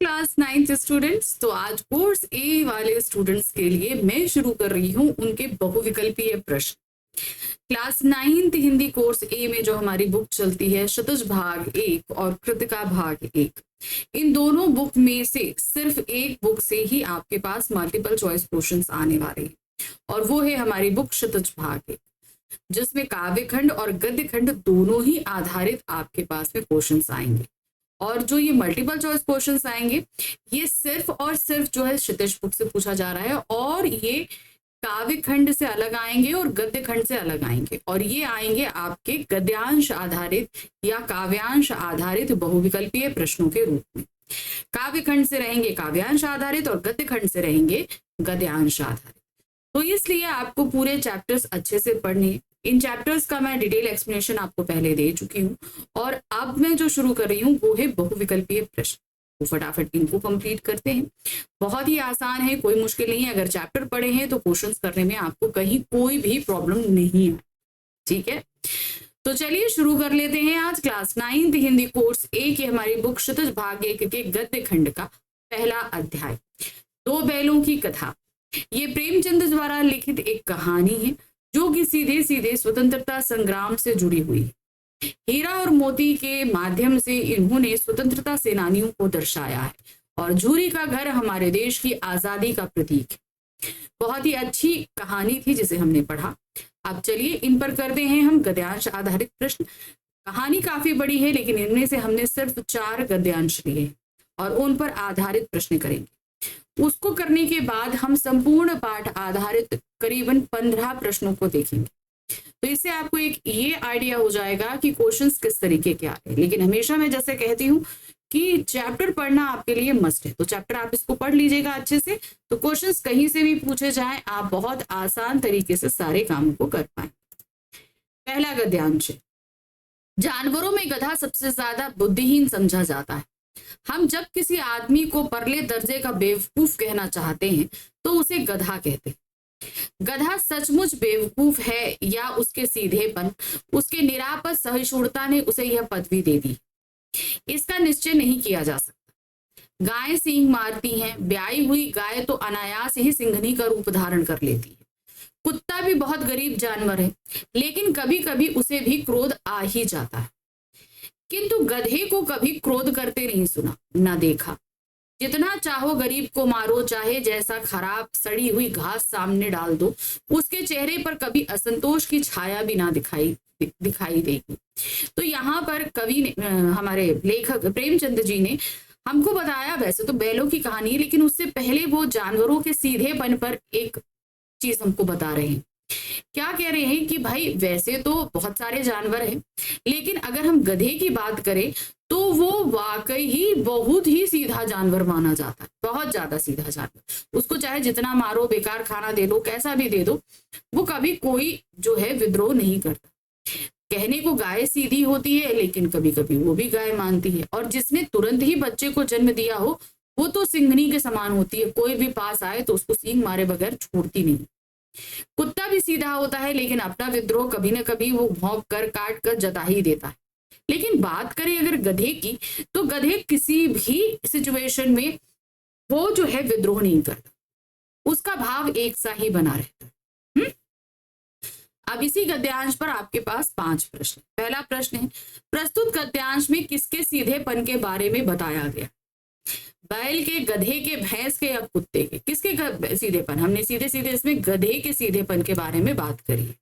Class 9th students. तो आज course ए वाले स्टूडेंट्स के लिए मैं शुरू कर रही हूँ उनके बहुविकल्पीय प्रश्न। क्लास 9th हिंदी कोर्स ए में जो हमारी बुक चलती है क्षितिज भाग 1 और कृतिका भाग 1, इन दोनों बुक में से सिर्फ एक बुक से ही आपके पास मल्टीपल चॉइस क्वेश्चंस आने वाले हैं और वो है हमारी बुक क्षितिज भाग 1, जिसमें काव्य खंड और गद्य खंड दोनों ही आधारित आपके पास में क्वेश्चंस आएंगे। और जो ये मल्टीपल चॉइस क्वेश्चंस आएंगे ये सिर्फ और सिर्फ जो है क्षितिज बुक से पूछा जा रहा है और ये काव्य खंड से अलग आएंगे और गद्य खंड से अलग आएंगे और ये आएंगे आपके गद्यांश आधारित या काव्यांश आधारित बहुविकल्पीय प्रश्नों के रूप में। काव्य खंड से रहेंगे काव्यांश आधारित और गद्य खंड से रहेंगे गद्यांश आधारित। तो इसलिए आपको पूरे चैप्टर्स अच्छे से पढ़ने, इन चैप्टर्स का मैं डिटेल एक्सप्लेनेशन आपको पहले दे चुकी हूँ और अब मैं जो शुरू कर रही हूँ वो है बहुविकल्पीय प्रश्न। तो फटाफट इनको कंप्लीट करते हैं। बहुत ही आसान है, कोई मुश्किल नहीं है। अगर चैप्टर पढ़े हैं तो क्वेश्चंस करने में आपको कहीं कोई भी प्रॉब्लम नहीं है, ठीक है। तो चलिए शुरू कर लेते हैं आज क्लास 9th हिंदी कोर्स ए की हमारी बुक क्षितिज भाग 1 के गद्य खंड का पहला अध्याय, दो बैलों की कथा। ये प्रेमचंद द्वारा लिखित एक कहानी है जो कि सीधे सीधे स्वतंत्रता संग्राम से जुड़ी हुई है। हीरा और मोती के माध्यम से इन्होंने स्वतंत्रता सेनानियों को दर्शाया है और झूरी का घर हमारे देश की आजादी का प्रतीक है। बहुत ही अच्छी कहानी थी जिसे हमने पढ़ा। अब चलिए इन पर करते हैं हम गद्यांश आधारित प्रश्न। कहानी काफी बड़ी है लेकिन इनमें से हमने सिर्फ 4 गद्यांश लिए और उन पर आधारित प्रश्न करेंगे। उसको करने के बाद हम संपूर्ण पाठ आधारित करीबन 15 प्रश्नों को देखेंगे। तो इससे आपको एक ये आइडिया हो जाएगा कि क्वेश्चंस किस तरीके के आ रहे हैं। लेकिन हमेशा मैं जैसे कहती हूँ कि चैप्टर पढ़ना आपके लिए मस्ट है, तो चैप्टर आप इसको पढ़ लीजिएगा अच्छे से, तो क्वेश्चंस कहीं से भी पूछे जाएं आप बहुत आसान तरीके से सारे कामों को कर पाए। पहला गद्यांश है, जानवरों में गधा सबसे ज्यादा बुद्धिहीन समझा जाता है। हम जब किसी आदमी को परले दर्जे का बेवकूफ कहना चाहते हैं तो उसे गधा कहते हैं। गधा सचमुच बेवकूफ है या उसके सीधेपन, उसके निरापद सहिष्णुता ने उसे यह पदवी दे दी, इसका निश्चय नहीं किया जा सकता। गायें सींग मारती हैं, ब्याई हुई गाय तो अनायास ही सिंघनी का रूप धारण कर लेती है। कुत्ता भी बहुत गरीब जानवर है लेकिन कभी कभी उसे भी क्रोध आ ही जाता है, किंतु गधे को कभी क्रोध करते नहीं सुना ना देखा। जितना चाहो गरीब को मारो, चाहे जैसा खराब सड़ी हुई घास सामने डाल दो, उसके चेहरे पर कभी असंतोष की छाया भी ना दिखाई देगी। तो यहाँ पर कवि ने, हमारे लेखक प्रेमचंद जी ने हमको बताया, वैसे तो बैलों की कहानी है लेकिन उससे पहले वो जानवरों के सीधेपन पर एक चीज हमको बता रहे हैं। क्या कह रहे हैं कि भाई वैसे तो बहुत सारे जानवर हैं लेकिन अगर हम गधे की बात करें तो वो वाकई ही बहुत ही सीधा जानवर माना जाता है, बहुत ज्यादा सीधा जानवर। उसको चाहे जितना मारो, बेकार खाना दे दो, कैसा भी दे दो, वो कभी कोई जो है विद्रोह नहीं करता। कहने को गाय सीधी होती है लेकिन कभी कभी वो भी गाय मानती है और जिसने तुरंत ही बच्चे को जन्म दिया हो वो तो सिंघनी के समान होती है, कोई भी पास आए तो उसको सींग मारे बगैर छोड़ती नहीं। कुत्ता भी सीधा होता है लेकिन अपना विद्रोह कभी ना कभी वो भौंक कर काट कर जता ही देता है। लेकिन बात करें अगर गधे की, तो गधे किसी भी सिचुएशन में वो जो है विद्रोह नहीं करता, उसका भाव एक सा ही बना रहता है। अब इसी गद्यांश पर आपके पास 5 प्रश्न। पहला प्रश्न है, प्रस्तुत गद्यांश में किसके सीधेपन के बारे में बताया गया? बैल के, गधे के, भैंस के या कुत्ते के? किसके सीधेपन? हमने सीधे सीधे इसमें गधे के सीधेपन के बारे में बात करी है।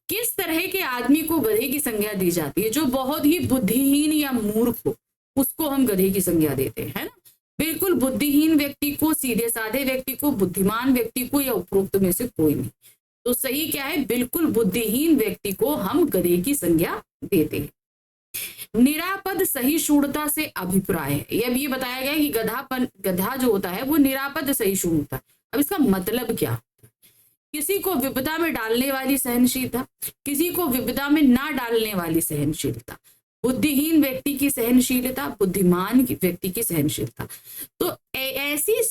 किस तरह के आदमी को गधे की संज्ञा दी जाती है? जो बहुत ही बुद्धिहीन या मूर्ख हो उसको हम गधे की संज्ञा देते हैं, है ना। बिल्कुल बुद्धिहीन व्यक्ति को, सीधे साधे व्यक्ति को, बुद्धिमान व्यक्ति को या उपरोक्त में से कोई नहीं। तो सही क्या है? बिल्कुल बुद्धिहीन व्यक्ति को हम गधे की संज्ञा देते हैं। निरापद सहिष्णुता से अभिप्राय है, अब ये बताया गया कि गधा जो होता है वो निरापद सहिष्णुता। अब इसका मतलब क्या? किसी को विपदा में डालने वाली सहनशीलता, किसी को विपदा में ना डालने वाली सहनशीलता, बुद्धिहीन व्यक्ति की सहनशीलता, बुद्धिमान व्यक्ति की सहनशीलता। तो ऐसी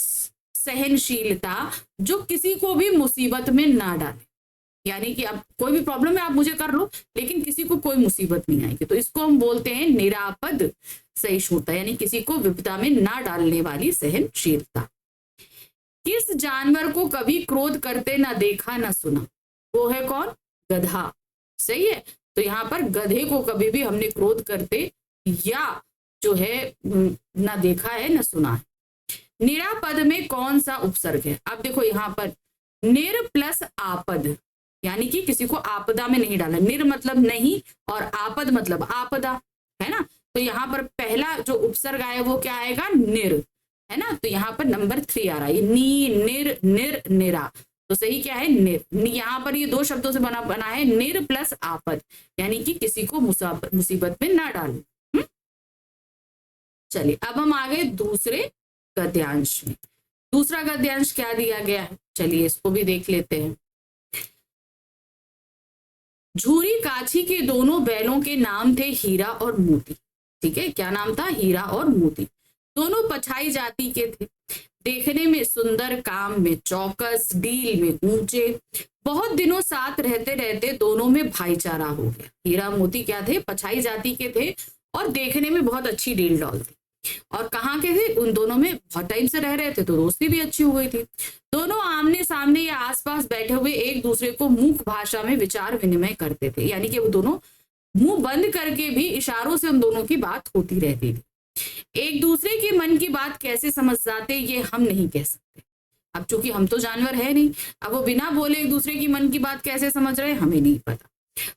सहनशीलता जो किसी को भी मुसीबत में ना डाले, यानी कि अब कोई भी प्रॉब्लम है आप मुझे कर लो, लेकिन किसी को कोई मुसीबत नहीं आएगी। तो इसको हम बोलते हैं निरापद सहिष्णुता, यानी किसी को विपदा में ना डालने वाली सहनशीलता। किस जानवर को कभी क्रोध करते ना देखा ना सुना? वो है कौन? गधा। सही है। तो यहाँ पर गधे को कभी भी हमने क्रोध करते या जो है ना देखा है ना सुना है। निरापद में कौन सा उपसर्ग है? अब देखो यहाँ पर निर प्लस आपद, यानी कि किसी को आपदा में नहीं डाला। निर मतलब नहीं और आपद मतलब आपदा, है ना। तो यहाँ पर पहला जो उपसर्ग आया वो क्या आएगा? निर, है ना। तो यहाँ पर नंबर 3 आ रहा है, नी निर निर निरा। तो सही क्या है? निर। यहाँ पर ये 2 शब्दों से बना है, निर प्लस आपद, यानी कि किसी को मुसीबत में ना डालो। चलिए अब हम आ गए दूसरे गद्यांश में। दूसरा गद्यांश क्या दिया गया है, चलिए इसको भी देख लेते हैं। झूरी काछी के दोनों बैलों के नाम थे हीरा और मोती। ठीक है, क्या नाम था? हीरा और मोती। दोनों पछाई जाति के थे, देखने में सुंदर, काम में चौकस, डील में ऊंचे। बहुत दिनों साथ रहते रहते दोनों में भाईचारा हो गया। हीरा मोती क्या थे? पछाई जाति के थे और देखने में बहुत अच्छी डील डॉल थी। और कहाँ के थे? उन दोनों में बहुत टाइम से रह रहे थे तो दोस्ती भी अच्छी हो गई थी। दोनों आमने सामने या आसपास बैठे हुए एक दूसरे को मूक भाषा में विचार विनिमय करते थे, यानी कि वो दोनों मुंह बंद करके भी इशारों से उन दोनों की बात होती रहती थी। एक दूसरे के मन की बात कैसे समझ जाते ये हम नहीं कह सकते। अब चूंकि हम तो जानवर है नहीं, अब वो बिना बोले एक दूसरे की मन की बात कैसे समझ रहे हमें नहीं पता।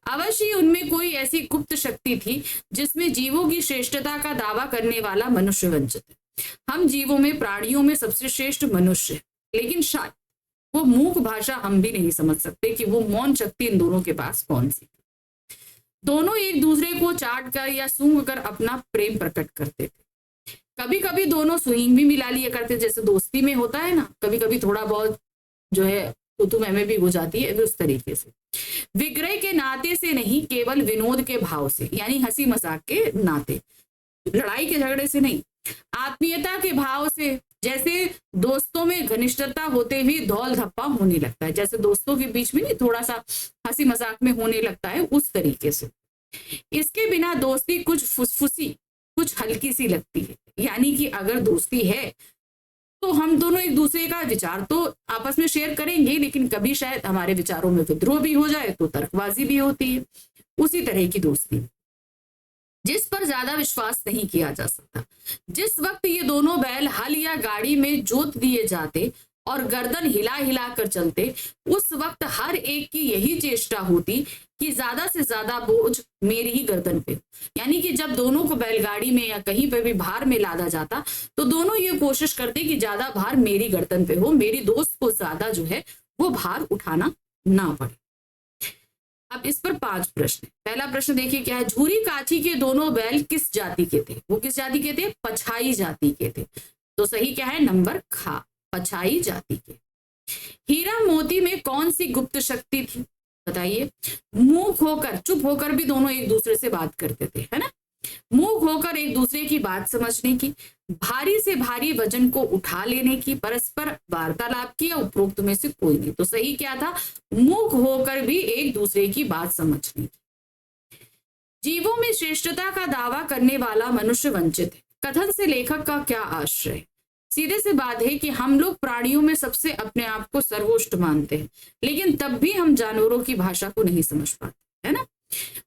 अवश्य उनमें कोई ऐसी गुप्त शक्ति थी जिसमें जीवों की श्रेष्ठता का दावा करने वाला मनुष्य वंचित है। हम जीवों में, प्राणियों में सबसे श्रेष्ठ मनुष्य है, लेकिन शायद वो मूक भाषा हम भी नहीं समझ सकते कि वो मौन शक्ति इन दोनों के पास कौन सी थी। दोनों एक दूसरे को चाट कर या सूंघ कर अपना प्रेम प्रकट करते थे। कभी कभी दोनों सुईंग भी मिला लिया करते, जैसे दोस्ती में होता है ना, कभी कभी थोड़ा बहुत जो है तो में भी हो जाती है, उस तरीके से। विग्रह के नाते से नहीं, केवल विनोद के भाव से, यानी हंसी मजाक के नाते, लड़ाई के झगड़े से नहीं। आत्मीयता के भाव से, जैसे दोस्तों में घनिष्ठता होते हुए धौल धप्पा होने लगता है, जैसे दोस्तों के बीच में नहीं थोड़ा सा हंसी मजाक में होने लगता है, उस तरीके से। इसके बिना दोस्ती कुछ फुसफुसी, कुछ हल्की सी लगती है, यानी कि अगर दोस्ती है तो हम दोनों एक दूसरे का विचार तो आपस में शेयर करेंगे, लेकिन कभी शायद हमारे विचारों में विद्रोह भी हो जाए तो तर्कबाजी भी होती है। उसी तरह की दोस्ती जिस पर ज्यादा विश्वास नहीं किया जा सकता। जिस वक्त ये दोनों बैल हल या गाड़ी में जोत दिए जाते और गर्दन हिला हिला कर चलते, उस वक्त हर एक की यही चेष्टा होती कि ज्यादा से ज्यादा बोझ मेरी ही गर्दन पे। यानी कि जब दोनों को बैलगाड़ी में या कहीं पे भी भार में लादा जाता तो दोनों ये कोशिश करते कि ज्यादा भार मेरी गर्दन पे हो, मेरी दोस्त को ज्यादा जो है वो भार उठाना ना पड़े। अब इस पर 5 प्रश्न। पहला प्रश्न देखिए क्या है, झूरी काछी के दोनों बैल किस जाति के थे? वो किस जाति के थे? पछाई जाति के थे। तो सही क्या है? नंबर खा, पछाई जाति के। हीरा मोती में कौन सी गुप्त शक्ति थी? बताइए। मूक होकर, चुप होकर भी दोनों एक दूसरे से बात करते थे, है ना। मूक होकर एक दूसरे की बात समझने की, भारी से भारी वजन को उठा लेने की, परस्पर वार्तालाप की, या उपरोक्त में से कोई नहीं। तो सही क्या था? मूक होकर भी एक दूसरे की बात समझने की। जीवों में श्रेष्ठता का दावा करने वाला मनुष्य वंचित है। कथन से लेखक का क्या आश्रय? सीधे से बात है कि हम लोग प्राणियों में सबसे अपने आप को सर्वोच्च मानते हैं, लेकिन तब भी हम जानवरों की भाषा को नहीं समझ पाते, है ना।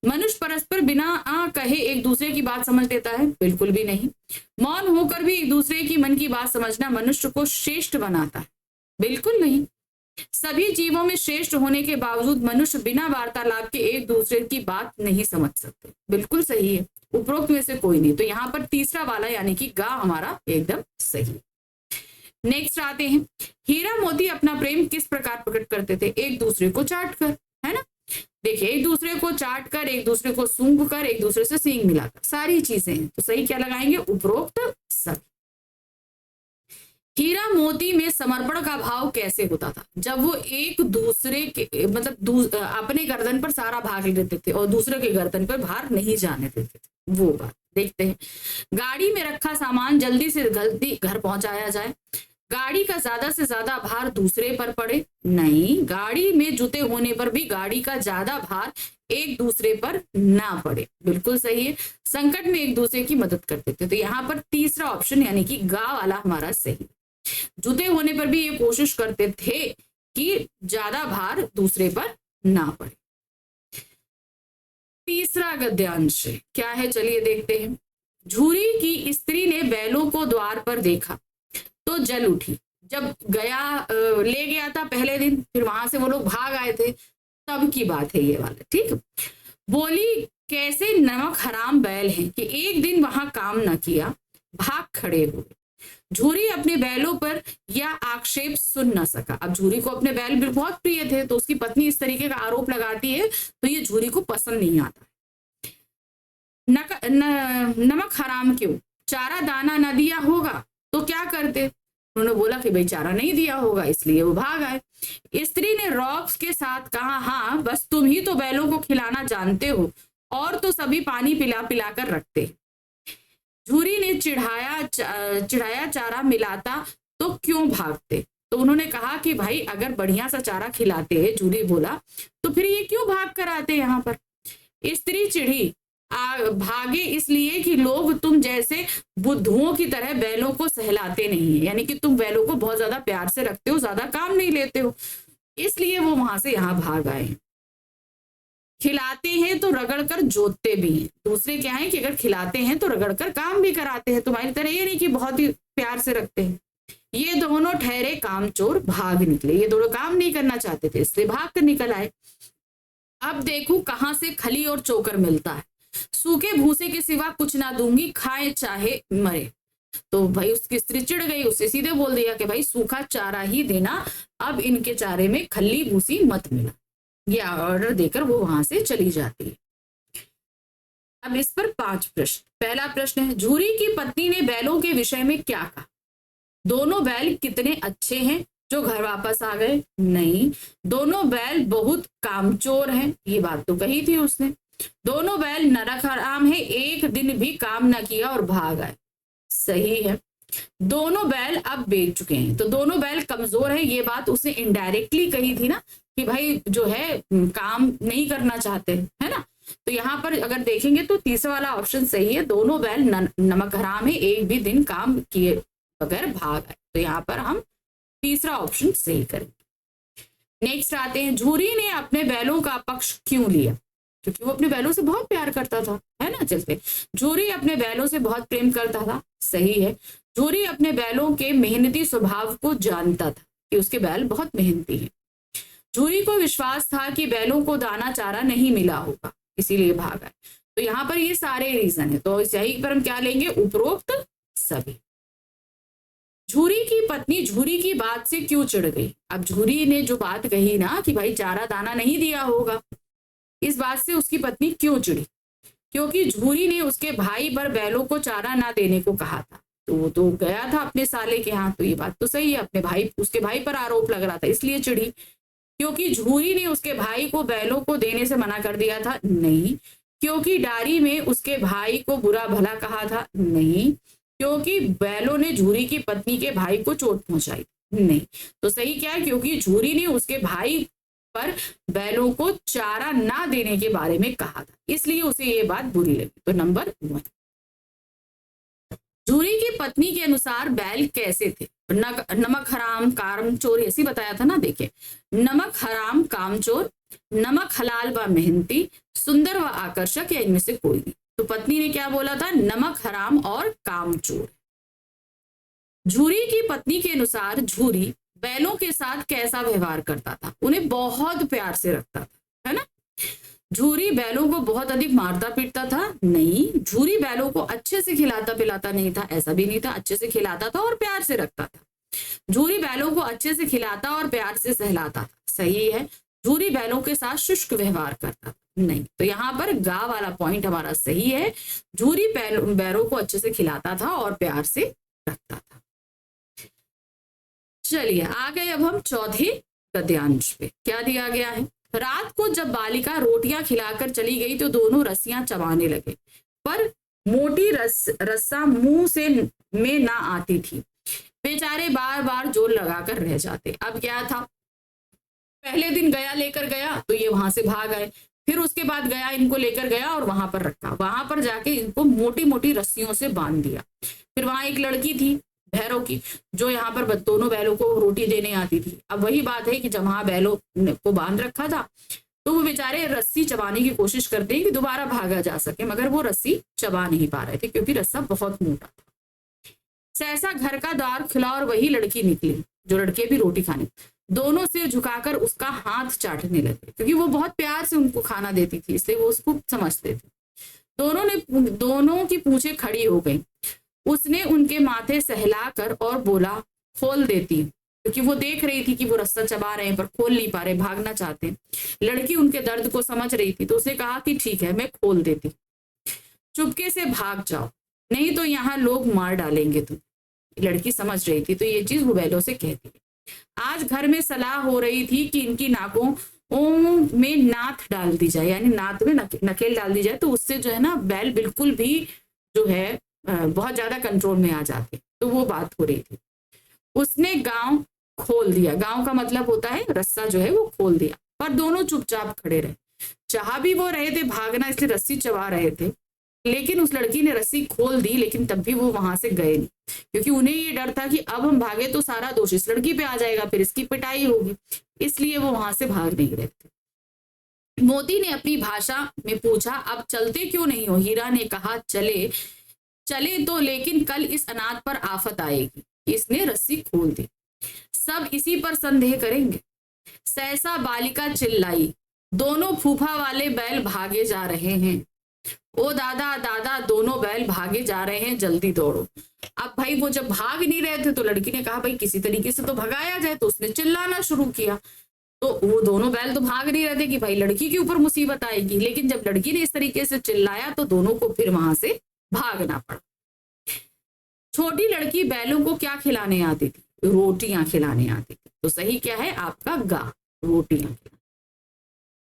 मनुष्य परस्पर बिना कहे एक दूसरे की बात समझ लेता है? बिल्कुल भी नहीं। मौन होकर भी एक दूसरे की मन की बात समझना मनुष्य को श्रेष्ठ बनाता है? बिल्कुल नहीं। सभी जीवों में श्रेष्ठ होने के बावजूद मनुष्य बिना वार्तालाप के एक दूसरे की बात नहीं समझ सकते। बिल्कुल सही है, उपरोक्त में से कोई नहीं। तो यहाँ पर तीसरा वाला यानी कि गा हमारा एकदम सही। नेक्स्ट आते हैं, हीरा मोती अपना प्रेम किस प्रकार प्रकट करते थे? एक दूसरे को चाट कर, है ना। देखिए, एक दूसरे को चाट कर, एक दूसरे को सूंघ कर, एक दूसरे से सींग मिलाकर, सारी चीजें हैं। तो सही क्या लगाएंगे? उपरोक्त सब। हीरा मोती में समर्पण का भाव कैसे होता था? जब वो एक दूसरे के मतलब अपने गर्दन पर सारा भार लेते थे और दूसरे के गर्दन पर भार नहीं जाने देते थे, वो बात देखते हैं। गाड़ी में रखा सामान जल्दी से जल्दी घर पहुंचाया जाए, गाड़ी का ज्यादा से ज्यादा भार दूसरे पर पड़े, नहीं, गाड़ी में जुते होने पर भी गाड़ी का ज्यादा भार एक दूसरे पर ना पड़े, बिल्कुल सही है। संकट में एक दूसरे की मदद करते थे, तो यहाँ पर तीसरा ऑप्शन यानी कि गा वाला हमारा सही। जुते होने पर भी ये कोशिश करते थे कि ज्यादा भार दूसरे पर ना पड़े। तीसरा गद्यांश क्या है, चलिए देखते हैं। झूरी की स्त्री ने बैलों को द्वार पर देखा तो जल उठी। जब ले गया था पहले दिन, फिर वहां से वो लोग भाग आए थे, तब की बात है ये वाला, ठीक। बोली कैसे नमक हराम बैल हैं कि एक दिन वहां काम न किया, भाग खड़े हुए। झूरी अपने बैलों पर यह आक्षेप सुन न सका। अब झूरी को अपने बैल बहुत प्रिय थे, तो उसकी पत्नी इस तरीके का आरोप लगाती है, तो ये झूरी को पसंद नहीं आता। नमक हराम क्यों, चारा दाना न दिया होगा तो क्या करते। उन्होंने बोला कि भाई चारा नहीं दिया होगा, इसलिए वो भाग आए। स्त्री ने रौब के साथ कहा, हाँ बस तुम ही तो बैलों को खिलाना जानते हो, और तो सभी पानी पिला पिला कर रखते। झूरी ने चिढ़ाया चारा मिलाता तो क्यों भागते। तो उन्होंने कहा कि भाई अगर बढ़िया सा चारा खिलाते हैं, झूरी बोला, तो फिर ये क्यों भाग कर आते यहाँ पर। स्त्री चिढ़ी, भागे इसलिए कि लोग तुम जैसे बुद्धुओं की तरह बैलों को सहलाते नहीं है, यानी कि तुम बैलों को बहुत ज्यादा प्यार से रखते हो, ज्यादा काम नहीं लेते हो, इसलिए वो वहां से यहाँ भाग आए। खिलाते हैं तो रगड़ कर जोतते भी हैं। दूसरे क्या है कि अगर खिलाते हैं तो रगड़ कर काम भी कराते हैं, तुम्हारी तरह ये नहीं कि बहुत ही प्यार से रखते हैं। ये दोनों ठहरे कामचोर, भाग निकले। ये दोनों काम नहीं करना चाहते थे, इसलिए भाग कर निकल आए। अब देखूं कहां से खली और चोकर मिलता है, सूखे भूसे के सिवा कुछ ना दूंगी, खाए चाहे मरे। तो भाई उसकी स्त्री चिढ़ गई, उससे सीधे बोल दिया कि भाई सूखा चारा ही देना, अब इनके चारे में खली भूसी मत मिला। ये ऑर्डर देकर वो वहां से चली जाती है। अब इस पर 5 प्रश्न। पहला प्रश्न है, झूरी की पत्नी ने बैलों के विषय में क्या कहा। दोनों बैल कितने अच्छे हैं जो घर वापस आ गए, नहीं। दोनों बैल बहुत कामचोर हैं, ये बात तो कही थी उसने। दोनों बैल नरक हराम है, एक दिन भी काम ना किया और भाग आए, सही है। दोनों बैल अब बेच चुके हैं, तो दोनों बैल कमजोर है, ये बात उसने इनडायरेक्टली कही थी ना कि भाई जो है काम नहीं करना चाहते, है ना। तो यहाँ पर अगर देखेंगे तो तीसरा वाला ऑप्शन सही है, दोनों बैल नमक हराम है, एक भी दिन काम किए बगैर भाग आए। तो यहाँ पर हम तीसरा ऑप्शन सही करेंगे। नेक्स्ट आते हैं, झूरी ने अपने बैलों का पक्ष क्यों लिया, क्योंकि वो अपने बैलों से बहुत प्यार करता था, है ना। चलते, झूरी अपने बैलों से बहुत प्रेम करता था, सही है। झूरी अपने बैलों के मेहनती स्वभाव को जानता था कि उसके बैल बहुत मेहनती हैं। झूरी को विश्वास था कि बैलों को दाना चारा नहीं मिला होगा, इसीलिए भागा। तो यहाँ पर ये सारे रीजन है, तो यही पर हम क्या लेंगे, उपरोक्त सभी। झूरी की पत्नी झूरी की बात से क्यों चिढ़ गई। अब झूरी ने जो बात कही ना कि भाई चारा दाना नहीं दिया होगा, इस बात से उसकी पत्नी क्यों चिढ़ी, क्योंकि झूरी ने उसके भाई पर बैलों को चारा ना देने को कहा था। तो वो तो गया था अपने साले के यहाँ, तो ये बात तो सही है, अपने भाई, उसके भाई पर आरोप लग रहा था, इसलिए चिढ़ी। क्योंकि झूरी ने उसके भाई को बैलों को देने से मना कर दिया था, नहीं। क्योंकि डारी में उसके भाई को बुरा भला कहा था, नहीं। क्योंकि बैलों ने झूरी की पत्नी के भाई को चोट पहुंचाई, नहीं। तो सही क्या है, क्योंकि झूरी ने उसके भाई पर बैलों को चारा ना देने के बारे में कहा था, इसलिए उसे ये बात बुरी लगी। तो नंबर 1। झूरी की पत्नी के अनुसार बैल कैसे थे, नमक हराम कामचोर, ऐसी बताया था ना। देखिए, नमक हराम कामचोर, नमक हलाल व मेहनती, सुंदर व आकर्षक, या इनमें से कोई नहीं। तो पत्नी ने क्या बोला था, नमक हराम और कामचोर। झूरी की पत्नी के अनुसार झूरी बैलों के साथ कैसा व्यवहार करता था, उन्हें बहुत प्यार से रखता था, है ना। झूरी बैलों को बहुत अधिक मारता पीटता था, नहीं। झूरी बैलों को अच्छे से खिलाता पिलाता नहीं था, ऐसा भी नहीं था, अच्छे से खिलाता था और प्यार से रखता था। झूरी बैलों को अच्छे से खिलाता और प्यार से सहलाता था, सही है। झूरी बैलों के साथ शुष्क व्यवहार करता था, नहीं। तो यहाँ पर गा वाला पॉइंट हमारा सही है, झूरी बैलों को अच्छे से खिलाता था और प्यार से रखता था। चलिए आ गए अब हम चौथे गद्यांश पे। क्या दिया गया है, रात को जब बालिका रोटियां खिलाकर चली गई तो दोनों रस्सियां चबाने लगे, पर मोटी रस्सा मुंह से में ना आती थी। बेचारे बार बार जोर लगाकर रह जाते। अब क्या था, पहले दिन गया लेकर गया तो ये वहां से भाग आए, फिर उसके बाद गया इनको लेकर गया और वहां पर रखा, वहां पर जाके इनको मोटी मोटी रस्सियों से बांध दिया। फिर वहां एक लड़की थी भैरव की, जो यहाँ पर दोनों बैलों को रोटी देने आती थी। अब वही बात है कि जब वहां बैलों को बांध रखा था तो वो बेचारे रस्सी चबाने की कोशिश करते हैं कि दोबारा भागा जा सके, मगर वो रस्सी चबा नहीं पा रहे थे क्योंकि रस्सा बहुत मोटा था। सहसा घर का द्वार खुला और वही लड़की निकली, जो लड़के भी रोटी खाने, दोनों सिर झुकाकर उसका हाथ चाटने लगे, क्योंकि वो बहुत प्यार से उनको खाना देती थी इसलिए वो उसको समझते थे। दोनों की पूंछें खड़ी हो गई। उसने उनके माथे सहलाकर और बोला, खोल देती, क्योंकि वो देख रही थी कि वो रस्सा चबा रहे हैं पर खोल नहीं पा रहे, भागना चाहते हैं। लड़की उनके दर्द को समझ रही थी तो उसे कहा कि ठीक है, मैं खोल देती, चुपके से भाग जाओ, नहीं तो यहाँ लोग मार डालेंगे तुम। लड़की समझ रही थी तो ये चीज वो बैलों से कहती है। आज घर में सलाह हो रही थी कि इनकी नाकों में नाथ डाल दी जाए, यानी नाथ में नकेल डाल दी जाए, तो उससे जो है ना बैल बिल्कुल भी जो है बहुत ज्यादा कंट्रोल में आ जाते। तो वो बात हो रही थी। उसने गांव खोल दिया, गांव का मतलब होता है रस्सा जो है वो खोल दिया, पर दोनों चुपचाप खड़े रहे। चाह भी वो रहे थे भागना, इसलिए रस्सी चबा रहे थे, लेकिन उस लड़की ने रस्सी खोल दी, लेकिन तब भी वो वहां से गए नहीं, क्योंकि उन्हें ये डर था कि अब हम भागे तो सारा दोष इस लड़की पे आ जाएगा, फिर इसकी पिटाई होगी, इसलिए वो वहां से भाग नहीं रहे थे। मोती ने अपनी भाषा में पूछा, अब चलते क्यों नहीं हो? हीरा ने कहा, चले तो, लेकिन कल इस अनाथ पर आफत आएगी। इसने रस्सी खोल दी। सब इसी पर संदेह करेंगे। सहसा बालिका चिल्लाई, दोनों फूफा वाले बैल भागे जा रहे हैं। ओ दादा दादा, दोनों बैल भागे जा रहे हैं, जल्दी दौड़ो। अब भाई वो जब भाग नहीं रहे थे तो लड़की ने कहा भाई किसी तरीके से तो भगाया जाए, तो उसने चिल्लाना शुरू किया। तो वो दोनों बैल तो भाग नहीं रहे थे कि भाई लड़की के ऊपर मुसीबत आएगी, लेकिन जब लड़की ने इस तरीके से चिल्लाया तो दोनों को फिर वहां से भागना पड़ा। छोटी लड़की बैलों को क्या खिलाने आती थी? रोटियां खिलाने आती थी। तो सही क्या है आपका गा, रोटियां।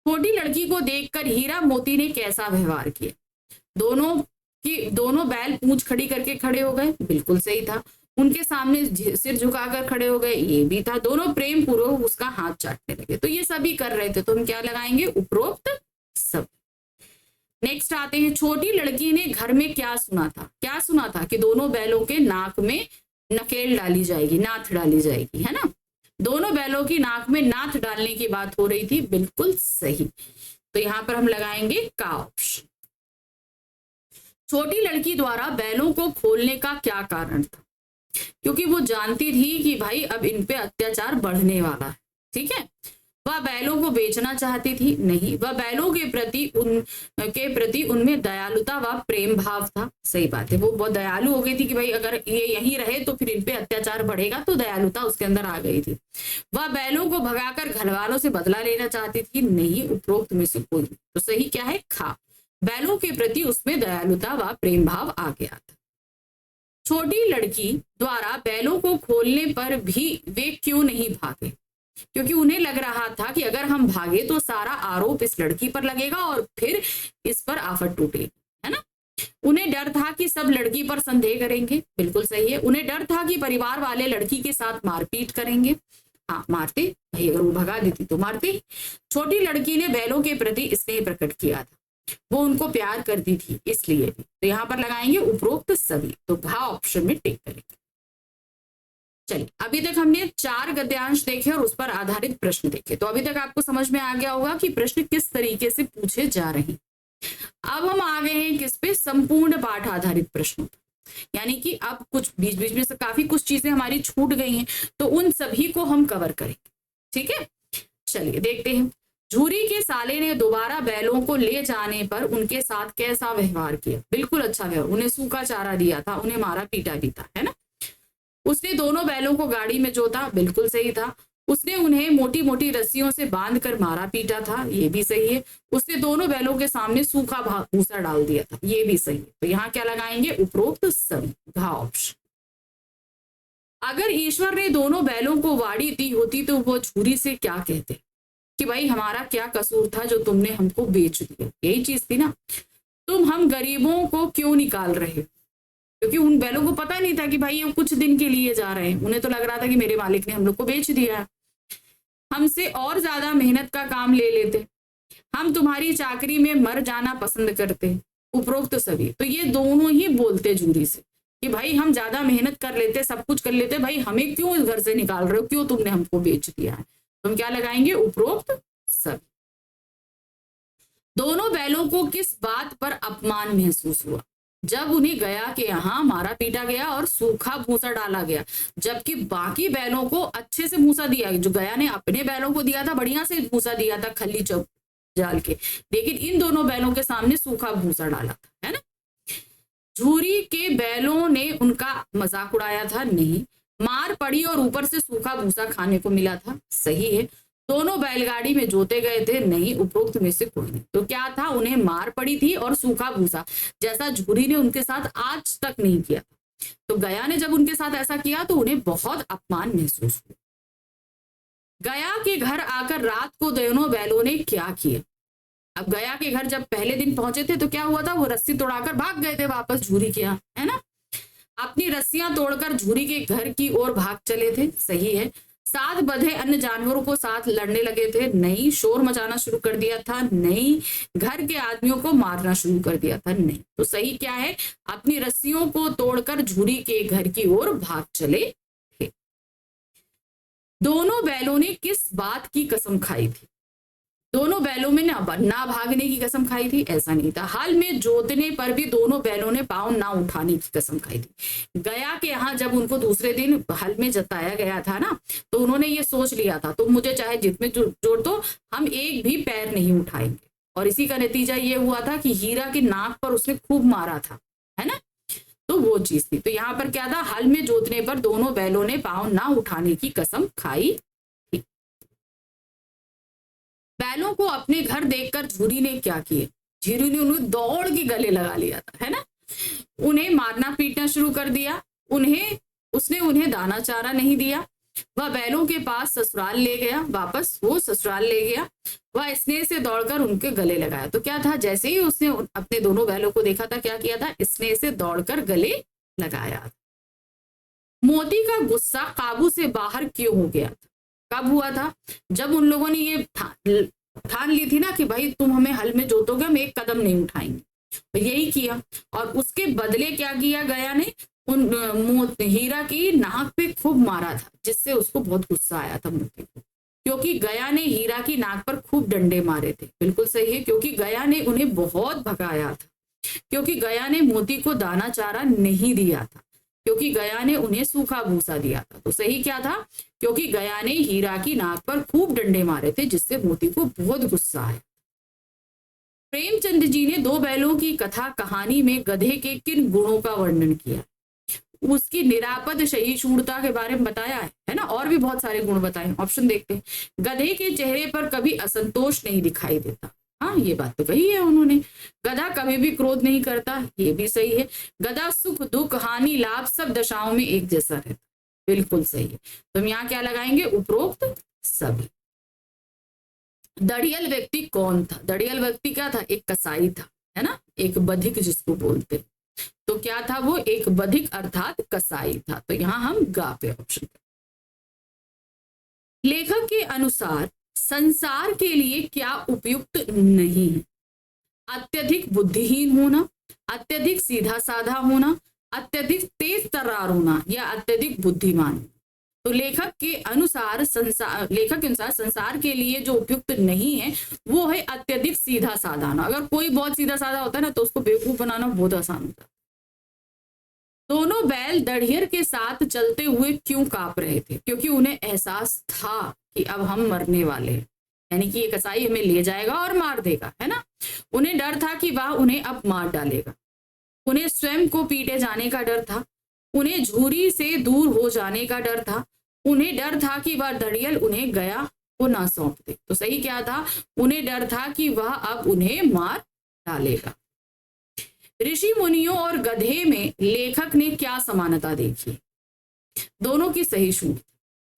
छोटी लड़की को देखकर हीरा मोती ने कैसा व्यवहार किया? दोनों बैल पूंछ खड़ी करके खड़े हो गए, बिल्कुल सही था। उनके सामने सिर झुकाकर खड़े हो गए, ये भी था। दोनों प्रेम पूर्वक उसका हाथ चाटने लगे, तो ये सभी कर रहे थे, तो हम क्या लगाएंगे? उपरोक्त सब। नेक्स्ट आते हैं, छोटी लड़की ने घर में क्या सुना था? क्या सुना था? कि दोनों बैलों के नाक में नकेल डाली जाएगी, नाथ डाली जाएगी, है ना। दोनों बैलों की नाक में नाथ डालने की बात हो रही थी, बिल्कुल सही। तो यहां पर हम लगाएंगे का ऑप्शन। छोटी लड़की द्वारा बैलों को खोलने का क्या कारण था? क्योंकि वो जानती थी कि भाई अब इन पे अत्याचार बढ़ने वाला है, ठीक है। वह बैलों को बेचना चाहती थी? नहीं, वह बैलों के प्रति उनमें दयालुता व प्रेम भाव था। सही बात है, वो बहुत दयालु हो गई थी कि भाई अगर ये यहीं रहे तो फिर इन पे अत्याचार बढ़ेगा, तो दयालुता उसके अंदर आ गई थी। वह बैलों को भगाकर घर वालों से बदला लेना चाहती थी? नहीं, उपरोक्त में से कोई। तो सही क्या है? खा, बैलों के प्रति उसमें दयालुता व प्रेम भाव आ गया था। छोटी लड़की द्वारा बैलों को खोलने पर भी वे क्यों नहीं भागे? क्योंकि उन्हें लग रहा था कि अगर हम भागे तो सारा आरोप इस लड़की पर लगेगा और फिर इस पर आफत टूटेगी, है ना। उन्हें डर था कि सब लड़की पर संदेह करेंगे, बिल्कुल सही है। उन्हें डर था कि परिवार वाले लड़की के साथ मारपीट करेंगे। हाँ, मारते भाई, अगर वो भगा देती तो मारते। छोटी लड़की ने बैलों के प्रति स्नेह प्रकट किया था, वो उनको प्यार करती थी इसलिए भी। तो यहाँ पर लगाएंगे उपरोक्त सभी, तो घ ऑप्शन में टिक करेंगे। चलिए, अभी तक हमने 4 गद्यांश देखे और उस पर आधारित प्रश्न देखे, तो अभी तक आपको समझ में आ गया होगा कि प्रश्न किस तरीके से पूछे जा रहे हैं। अब हम आ गए हैं किस पे? संपूर्ण पाठ आधारित प्रश्नों पर, यानी कि अब कुछ बीच बीच में से काफी कुछ चीजें हमारी छूट गई हैं, तो उन सभी को हम कवर करेंगे, ठीक है। चलिए देखते हैं। झूरी के साले ने दोबारा बैलों को ले जाने पर उनके साथ कैसा व्यवहार किया? बिल्कुल अच्छा व्यवहार, उन्हें सूखा चारा दिया था, उन्हें मारा पीटा भी था, है ना। उसने दोनों बैलों को गाड़ी में जोता, बिल्कुल सही था। उसने उन्हें मोटी मोटी रस्सियों से बांधकर मारा पीटा था, ये भी सही है। उसने दोनों बैलों के सामने सूखा भूसा डाल दिया था, ये भी सही है। तो यहाँ क्या लगाएंगे? उपरोक्त सभी, घ ऑप्शन। अगर ईश्वर ने दोनों बैलों को वाड़ी दी होती तो वो झूरी से क्या कहते कि भाई हमारा क्या कसूर था जो तुमने हमको बेच दिया? यही चीज थी ना, तुम हम गरीबों को क्यों निकाल रहे हो? क्योंकि उन बैलों को पता नहीं था कि भाई ये कुछ दिन के लिए जा रहे हैं। उन्हें तो लग रहा था कि मेरे मालिक ने हम लोग को बेच दिया है, हमसे और ज्यादा मेहनत का काम ले लेते, हम तुम्हारी चाकरी में मर जाना पसंद करते, उपरोक्त सभी। तो ये दोनों ही बोलते जूरी से कि भाई हम ज्यादा मेहनत कर लेते, सब कुछ कर लेते, भाई हमें क्यों इस घर से निकाल रहे हो, क्यों तुमने हमको बेच दिया है। तो हम क्या लगाएंगे, उपरोक्त सभी। दोनों बैलों को किस बात पर अपमान महसूस हुआ, जब उन्हें गया के यहाँ मारा पीटा गया और सूखा भूसा डाला गया, जबकि बाकी बैलों को अच्छे से भूसा दिया। जो गया ने अपने बैलों को दिया था, बढ़िया से भूसा दिया था खली चौक डाल के, लेकिन इन दोनों बैलों के सामने सूखा भूसा डाला था, है ना। झूरी के बैलों ने उनका मजाक उड़ाया था, नहीं। मार पड़ी और ऊपर से सूखा भूसा खाने को मिला था, सही है। दोनों बैलगाड़ी में जोते गए थे, नहीं। उपरोक्त में से कोई नहीं। तो क्या था, उन्हें मार पड़ी थी और सूखा भूसा, जैसा झूरी ने उनके साथ आज तक नहीं किया। तो गया ने जब उनके साथ ऐसा किया तो उन्हें बहुत अपमान महसूस हुआ। गया के घर आकर रात को दोनों बैलों ने क्या किया। अब गया के घर जब पहले दिन पहुंचे थे तो क्या हुआ था, वो रस्सी तोड़ाकर भाग गए थे वापस झूरी के यहाँ, है ना। अपनी रस्सियां तोड़कर झूरी के घर की ओर भाग चले थे, सही है। साथ बंधे अन्य जानवरों को साथ लड़ने लगे थे, नहीं। शोर मचाना शुरू कर दिया था, नहीं। घर के आदमियों को मारना शुरू कर दिया था, नहीं। तो सही क्या है, अपनी रस्सियों को तोड़कर झूरी के घर की ओर भाग चले थे। दोनों बैलों ने किस बात की कसम खाई थी। दोनों बैलों में ना भागने की कसम खाई थी, ऐसा नहीं था। हल में जोतने पर भी दोनों बैलों ने पांव ना उठाने की कसम खाई थी। गया के यहाँ जब उनको दूसरे दिन हल में जताया गया था ना, तो उन्होंने ये सोच लिया था, तुम मुझे चाहे जितने जोड़ दो, हम एक भी पैर नहीं उठाएंगे। और इसी का नतीजा ये हुआ था कि हीरा के नाक पर उसने खूब मारा था, है ना। तो वो चीज थी। तो यहाँ पर क्या था, हल में जोतने पर दोनों बैलों ने पांव ना उठाने की कसम खाई। बैलों को अपने घर देखकर झूरी ने क्या किया, झूरी ने उन्हें दौड़ के गले लगा लिया था, है ना। उन्हें मारना पीटना शुरू कर दिया, उसने उन्हें दाना चारा नहीं दिया। वह बैलों के पास ससुराल ले गया, वापस वो ससुराल ले गया। वह स्नेह से दौड़कर उनके गले लगाया। तो क्या था, जैसे ही उसने अपने दोनों बैलों को देखा था, क्या किया था, स्नेह से दौड़कर गले लगाया। मोती का गुस्सा काबू से बाहर क्यों हो गया था। कब हुआ था, जब उन लोगों ने ये ठान ली थी ना कि भाई तुम हमें हल में जोतोगे, हम एक कदम नहीं उठाएंगे। तो यही किया, और उसके बदले क्या किया, गया ने उन हीरा की नाक पे खूब मारा था, जिससे उसको बहुत गुस्सा आया था मोती को, क्योंकि गया ने हीरा की नाक पर खूब डंडे मारे थे। बिल्कुल सही है, क्योंकि गया ने उन्हें बहुत भगाया था, क्योंकि गया ने मोती को दाना चारा नहीं दिया था, क्योंकि गया ने उन्हें सूखा भूसा दिया था। तो सही क्या था, क्योंकि गया ने हीरा की नाक पर खूब डंडे मारे थे, जिससे मोती को बहुत गुस्सा आया। प्रेमचंद जी ने दो बैलों की कथा कहानी में गधे के किन गुणों का वर्णन किया, उसकी निरापद सहिष्णुता के बारे में बताया है ना, और भी बहुत सारे गुण बताए। ऑप्शन देखते हैं। गधे के चेहरे पर कभी असंतोष नहीं दिखाई देता, हाँ ये बात तो कही है उन्होंने। गधा कभी भी क्रोध नहीं करता, ये भी सही है। गधा सुख दुख हानि लाभ सब दशाओं में एक जैसा रहता, बिल्कुल सही है। तो हम यहाँ क्या लगाएंगे, उपरोक्त सभी। दड़ियल व्यक्ति कौन था, दड़ियल व्यक्ति क्या था, एक कसाई था, है ना, एक बधिक जिसको बोलते। तो क्या था वो, एक बधिक अर्थात कसाई था। तो यहां हम गा पे ऑप्शन। लेखक के अनुसार संसार के लिए क्या उपयुक्त नहीं है, अत्यधिक बुद्धिहीन होना, अत्यधिक सीधा साधा होना, अत्यधिक तेज तर्रार होना, या अत्यधिक बुद्धिमान। तो लेखक के अनुसार संसार के लिए जो उपयुक्त नहीं है वो है अत्यधिक सीधा साधा होना। अगर कोई बहुत सीधा साधा होता है ना, तो उसको बेवकूफ बनाना बहुत आसान होता है। दोनों बैल दड़ियर के साथ चलते हुए क्यों कांप रहे थे, क्योंकि उन्हें एहसास था कि अब हम मरने वाले हैं, यानी कि ये कसाई हमें ले जाएगा और मार देगा, है ना। उन्हें डर था कि वह उन्हें अब मार डालेगा। उन्हें स्वयं को पीटे जाने का डर था, उन्हें झूरी से दूर हो जाने का डर था, उन्हें डर था कि वह दड़ियल उन्हें गया को ना सौंप दे। तो सही क्या था, उन्हें डर था कि वह अब उन्हें मार डालेगा। ऋषि मुनियों और गधे में लेखक ने क्या समानता देखी, दोनों की सहिष्णुता,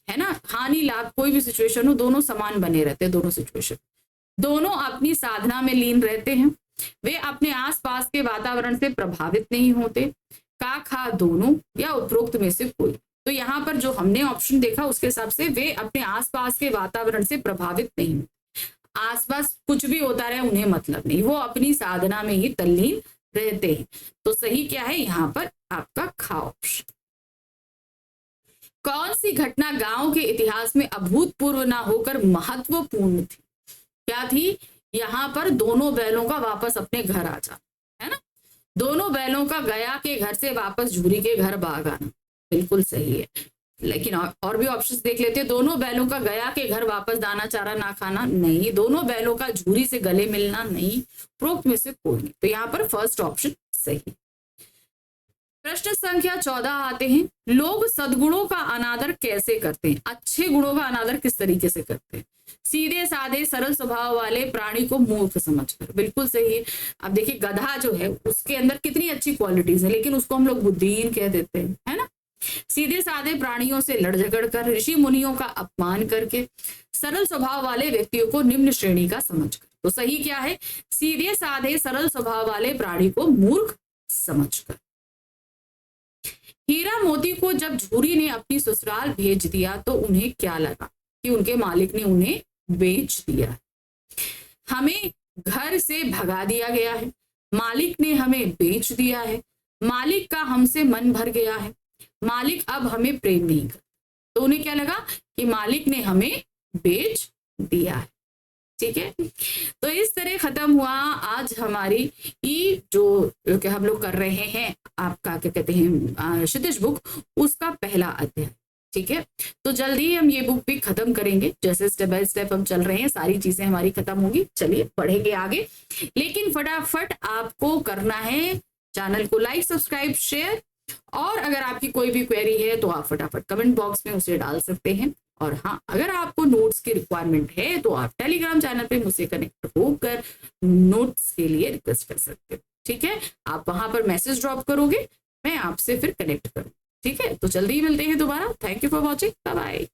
है ना। हानि लाभ कोई भी सिचुएशन हो, दोनों समान बने रहते हैं, दोनों सिचुएशन। दोनों अपनी साधना में लीन रहते हैं, वे अपने आसपास के वातावरण से प्रभावित नहीं होते। का, खा दोनों या उपरोक्त में से कोई। तो यहाँ पर जो हमने ऑप्शन देखा उसके हिसाब से वे अपने आसपास के वातावरण से प्रभावित नहीं होते, आसपास कुछ भी होता रहे उन्हें मतलब नहीं, वो अपनी साधना में ही तल्लीन रहते हैं। तो सही क्या है यहाँ पर आपका खा ऑप्शन। कौन सी घटना गांव के इतिहास में अभूतपूर्व ना होकर महत्वपूर्ण थी? क्या थी? यहाँ पर दोनों बैलों का वापस अपने घर आ जाना, है ना, दोनों बैलों का गया के घर से वापस झूरी के घर भाग आना, बिल्कुल सही है। लेकिन और भी ऑप्शंस देख लेते हैं। दोनों बैलों का गया के घर वापस दाना चारा ना खाना नहीं, दोनों बैलों का झूरी से गले मिलना नहीं, उपरोक्त में से कोई नहीं। तो यहाँ पर फर्स्ट ऑप्शन सही। प्रश्न संख्या 14 आते हैं, लोग सद्गुणों का अनादर कैसे करते हैं? अच्छे गुणों का अनादर किस तरीके से करते हैं? सीधे साधे सरल स्वभाव वाले प्राणी को मूर्ख समझकर, बिल्कुल सही है। अब देखिए गधा जो है उसके अंदर कितनी अच्छी क्वालिटीज है, लेकिन उसको हम लोग बुद्धिहीन कह देते हैं, है ना। सीधे साधे प्राणियों से लड़ झगड़ कर, ऋषि मुनियों का अपमान करके, सरल स्वभाव वाले व्यक्तियों को निम्न श्रेणी का समझकर। तो सही क्या है? सीधे साधे सरल स्वभाव वाले प्राणी को मूर्ख समझकर। हीरा मोती को जब झूरी ने अपनी ससुराल भेज दिया तो उन्हें क्या लगा कि उनके मालिक ने उन्हें बेच दिया। हमें घर से भगा दिया गया है, मालिक ने हमें बेच दिया है, मालिक का हमसे मन भर गया है, मालिक अब हमें प्रेम नहीं करता। तो उन्हें क्या लगा कि मालिक ने हमें बेच दिया है। ठीक है, तो इस तरह खत्म हुआ आज हमारी जो हम लोग कर रहे हैं आपका क्या कहते हैं क्षितिज बुक, उसका पहला अध्याय। ठीक है, तो जल्दी ही हम ये बुक भी खत्म करेंगे, जैसे स्टेप बाय स्टेप हम चल रहे हैं सारी चीजें हमारी खत्म होगी। चलिए पढ़ेंगे आगे, लेकिन फटाफट आपको करना है चैनल को लाइक, सब्सक्राइब, शेयर, और अगर आपकी कोई भी क्वेरी है तो आप फटाफट कमेंट बॉक्स में उसे डाल सकते हैं। और हाँ, अगर आपको नोट्स की रिक्वायरमेंट है तो आप टेलीग्राम चैनल पे मुझसे कनेक्ट होकर नोट्स के लिए रिक्वेस्ट कर सकते हो। ठीक है, आप वहां पर मैसेज ड्रॉप करोगे, मैं आपसे फिर कनेक्ट करूँ। ठीक है, तो जल्दी ही मिलते हैं दोबारा। Thank you for watching, bye bye.